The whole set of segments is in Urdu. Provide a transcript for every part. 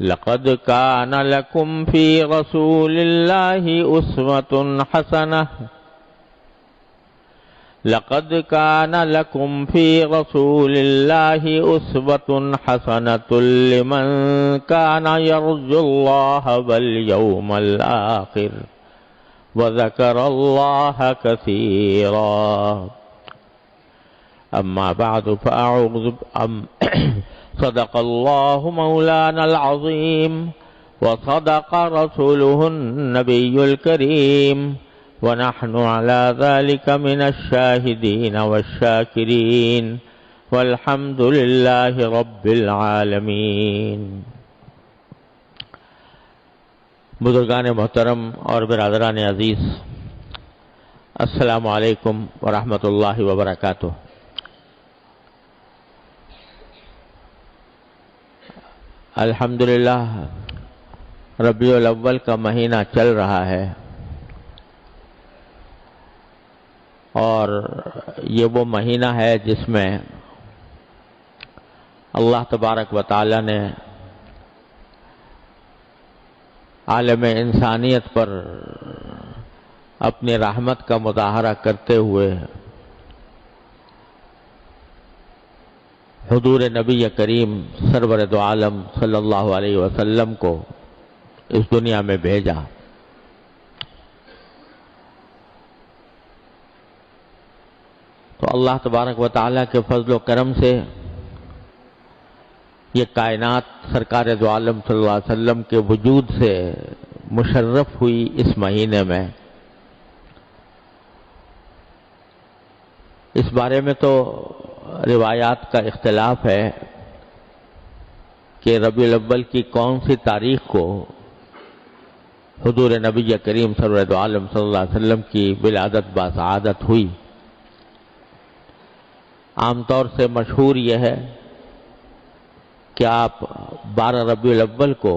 لقد كان لكم في رسول الله أسوة حسنة لقد كان لكم في رسول الله أسوة حسنة لمن كان يرجو الله واليوم الآخر وذكر الله كثيرا أما بعد صدق الله مولانا العظيم وصدق رسوله النبي الكريم ونحن على ذلك من الشاهدين والشاكرين والحمد لله رب العالمين۔ بزرگان محترم اور برادران عزیز، السلام علیکم ورحمۃ اللہ وبرکاتہ۔ الحمدللہ ربیع الاول کا مہینہ چل رہا ہے، اور یہ وہ مہینہ ہے جس میں اللہ تبارک و تعالی نے عالم انسانیت پر اپنی رحمت کا مظاہرہ کرتے ہوئے حضور نبی کریم سرور دو عالم صلی اللہ علیہ وسلم کو اس دنیا میں بھیجا۔ تو اللہ تبارک و تعالیٰ کے فضل و کرم سے یہ کائنات سرکار دو عالم صلی اللہ علیہ وسلم کے وجود سے مشرف ہوئی اس مہینے میں۔ اس بارے میں تو روایات کا اختلاف ہے کہ ربیع الاول کی کون سی تاریخ کو حضور نبی کریم سرور دو عالم صلی اللہ علیہ وسلم کی ولادت باسعادت ہوئی۔ عام طور سے مشہور یہ ہے کہ آپ 12 ربیع الاول کو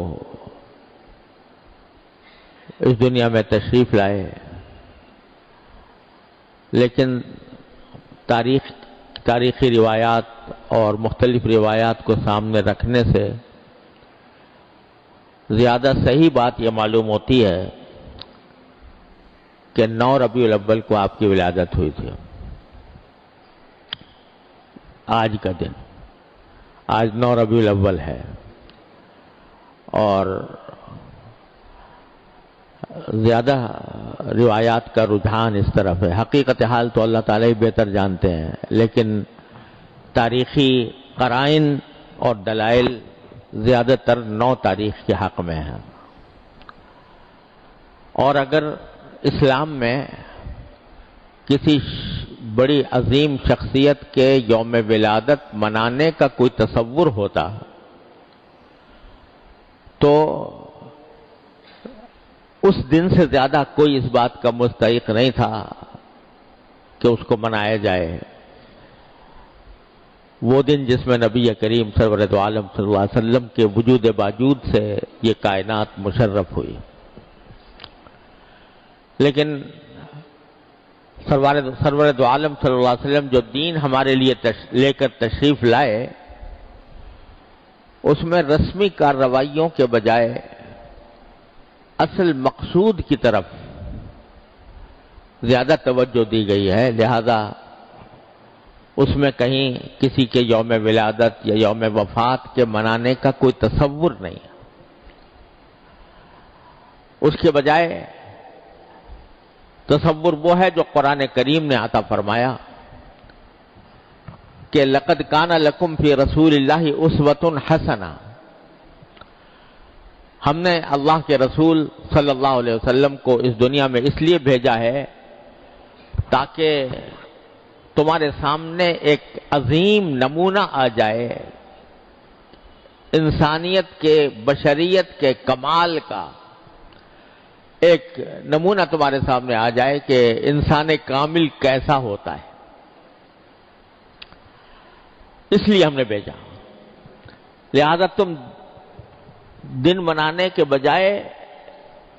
اس دنیا میں تشریف لائے، لیکن تاریخی روایات اور مختلف روایات کو سامنے رکھنے سے زیادہ صحیح بات یہ معلوم ہوتی ہے کہ 9 ربیع الاول کو آپ کی ولادت ہوئی تھی۔ آج کا دن، آج 9 ربیع الاول ہے، اور زیادہ روایات کا رجحان اس طرف ہے۔ حقیقت حال تو اللہ تعالیٰ ہی بہتر جانتے ہیں، لیکن تاریخی قرائن اور دلائل زیادہ تر 9 تاریخ کے حق میں ہیں۔ اور اگر اسلام میں کسی بڑی عظیم شخصیت کے یوم ولادت منانے کا کوئی تصور ہوتا تو اس دن سے زیادہ کوئی اس بات کا مستحق نہیں تھا کہ اس کو منایا جائے۔ وہ دن جس میں نبی کریم سرور دو عالم صلی اللہ علیہ وسلم کے وجود باوجود سے یہ کائنات مشرف ہوئی۔ لیکن سرور دو عالم صلی اللہ علیہ وسلم جو دین ہمارے لیے لے کر تشریف لائے، اس میں رسمی کارروائیوں کے بجائے اصل مقصود کی طرف زیادہ توجہ دی گئی ہے، لہذا اس میں کہیں کسی کے یوم ولادت یا یوم وفات کے منانے کا کوئی تصور نہیں ہے۔ اس کے بجائے تصور وہ ہے جو قرآن کریم نے عطا فرمایا کہ لقد کان لکم فی رسول اللہ اسوۃ حسنہ۔ ہم نے اللہ کے رسول صلی اللہ علیہ وسلم کو اس دنیا میں اس لیے بھیجا ہے تاکہ تمہارے سامنے ایک عظیم نمونہ آ جائے انسانیت کے، بشریت کے کمال کا ایک نمونہ تمہارے سامنے آ جائے کہ انسان کامل کیسا ہوتا ہے۔ اس لیے ہم نے بھیجا، لہذا تم دن منانے کے بجائے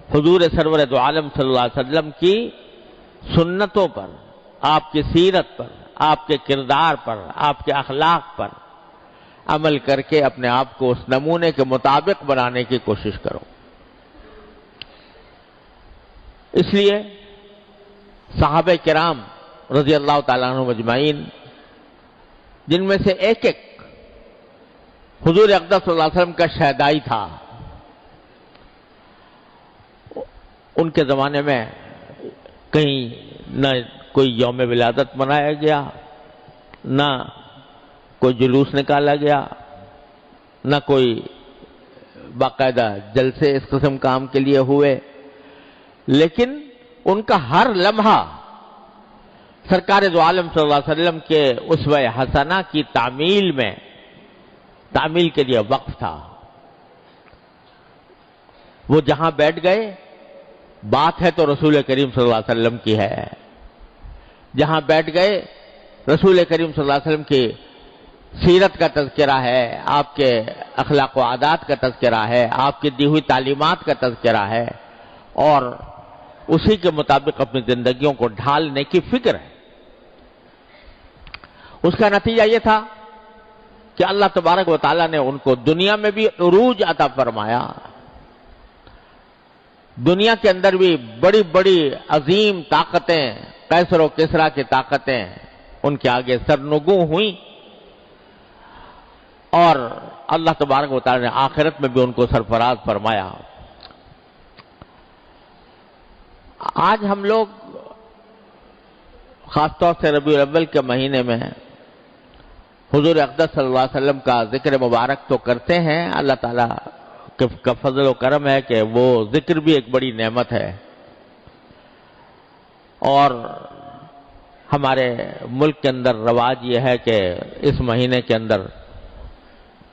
حضور سرور دو عالم صلی اللہ علیہ وسلم کی سنتوں پر، آپ کی سیرت پر، آپ کے کردار پر، آپ کے اخلاق پر، عمل کر کے اپنے آپ کو اس نمونے کے مطابق بنانے کی کوشش کرو۔ اس لیے صحابہ کرام رضی اللہ تعالیٰ عنہم اجمعین، جن میں سے ایک ایک حضور اقدس صلی اللہ علیہ وسلم کا شہدائی تھا، ان کے زمانے میں کہیں نہ کوئی یوم ولادت منایا گیا، نہ کوئی جلوس نکالا گیا، نہ کوئی باقاعدہ جلسے اس قسم کام کے لیے ہوئے، لیکن ان کا ہر لمحہ سرکار دو عالم صلی اللہ علیہ وسلم کے اسوہ حسنہ کی تعمیل کے لیے وقف تھا۔ وہ جہاں بیٹھ گئے، بات ہے تو رسول کریم صلی اللہ علیہ وسلم کی ہے، جہاں بیٹھ گئے رسول کریم صلی اللہ علیہ وسلم کی سیرت کا تذکرہ ہے، آپ کے اخلاق و عادات کا تذکرہ ہے، آپ کی دی ہوئی تعلیمات کا تذکرہ ہے، اور اسی کے مطابق اپنی زندگیوں کو ڈھالنے کی فکر ہے۔ اس کا نتیجہ یہ تھا کہ اللہ تبارک و تعالیٰ نے ان کو دنیا میں بھی عروج عطا فرمایا، دنیا کے اندر بھی بڑی بڑی عظیم طاقتیں، قیصر و کسریٰ کی طاقتیں ان کے آگے سرنگوں ہوئیں، اور اللہ تبارک و تعالیٰ نے آخرت میں بھی ان کو سرفراز فرمایا۔ آج ہم لوگ خاص طور سے ربیع الاول کے مہینے میں حضور اقدس صلی اللہ علیہ وسلم کا ذکر مبارک تو کرتے ہیں، اللہ تعالیٰ کا فضل و کرم ہے کہ وہ ذکر بھی ایک بڑی نعمت ہے، اور ہمارے ملک کے اندر رواج یہ ہے کہ اس مہینے کے اندر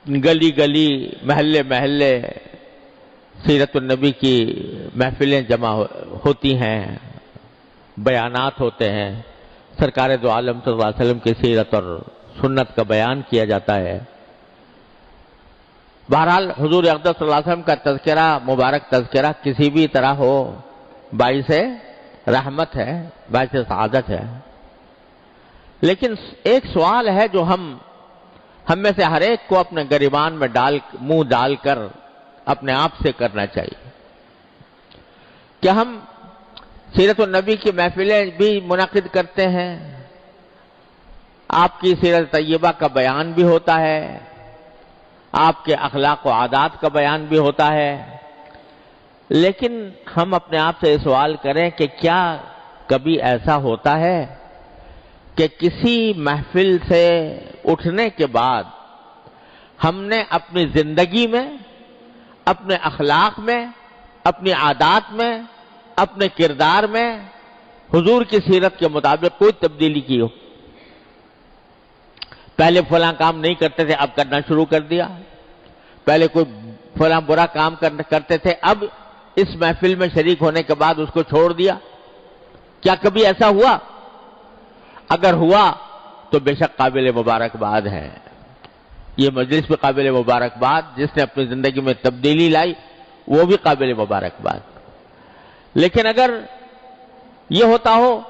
گلی گلی، محلے محلے سیرت النبی کی محفلیں جمع ہوتی ہیں، بیانات ہوتے ہیں، سرکار دو عالم صلی اللہ علیہ وسلم کی سیرت اور سنت کا بیان کیا جاتا ہے۔ بہرحال حضور اقدس صلی اللہ علیہ وسلم کا تذکرہ، مبارک تذکرہ کسی بھی طرح ہو، باعث رحمت ہے، باعث سعادت ہے۔ لیکن ایک سوال ہے جو ہم میں سے ہر ایک کو اپنے گریبان میں منہ ڈال کر اپنے آپ سے کرنا چاہیے کہ ہم سیرت النبی کی محفلیں بھی منعقد کرتے ہیں، آپ کی سیرت طیبہ کا بیان بھی ہوتا ہے، آپ کے اخلاق و عادات کا بیان بھی ہوتا ہے، لیکن ہم اپنے آپ سے یہ سوال کریں کہ کیا کبھی ایسا ہوتا ہے کہ کسی محفل سے اٹھنے کے بعد ہم نے اپنی زندگی میں، اپنے اخلاق میں، اپنی عادات میں، اپنے کردار میں حضور کی سیرت کے مطابق کوئی تبدیلی کی ہو؟ پہلے فلاں کام نہیں کرتے تھے، اب کرنا شروع کر دیا، پہلے کوئی فلاں برا کام کرتے تھے، اب اس محفل میں شریک ہونے کے بعد اس کو چھوڑ دیا، کیا کبھی ایسا ہوا؟ اگر ہوا تو بے شک قابل مبارکباد ہے، یہ مجلس بھی قابل مبارکباد، جس نے اپنی زندگی میں تبدیلی لائی وہ بھی قابل مبارکباد۔ لیکن اگر یہ ہوتا ہو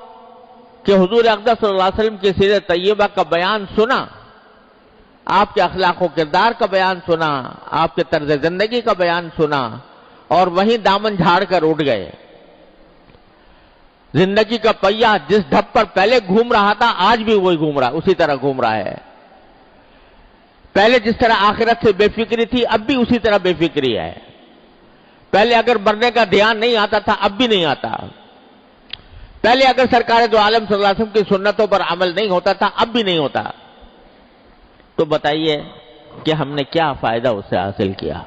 کہ حضور اقدس صلی اللہ علیہ وسلم کی سیرت طیبہ کا بیان سنا، آپ کے اخلاق و کردار کا بیان سنا، آپ کے طرز زندگی کا بیان سنا، اور وہیں دامن جھاڑ کر اٹھ گئے، زندگی کا پہیہ جس ڈھب پر پہلے گھوم رہا تھا آج بھی وہی گھوم رہا، اسی طرح گھوم رہا ہے، پہلے جس طرح آخرت سے بے فکری تھی اب بھی اسی طرح بے فکری ہے، پہلے اگر مرنے کا دھیان نہیں آتا تھا اب بھی نہیں آتا، پہلے اگر سرکار دو عالم صلی اللہ علیہ وسلم کی سنتوں پر عمل نہیں ہوتا تھا اب بھی نہیں ہوتا، تو بتائیے کہ ہم نے کیا فائدہ اس سے حاصل کیا؟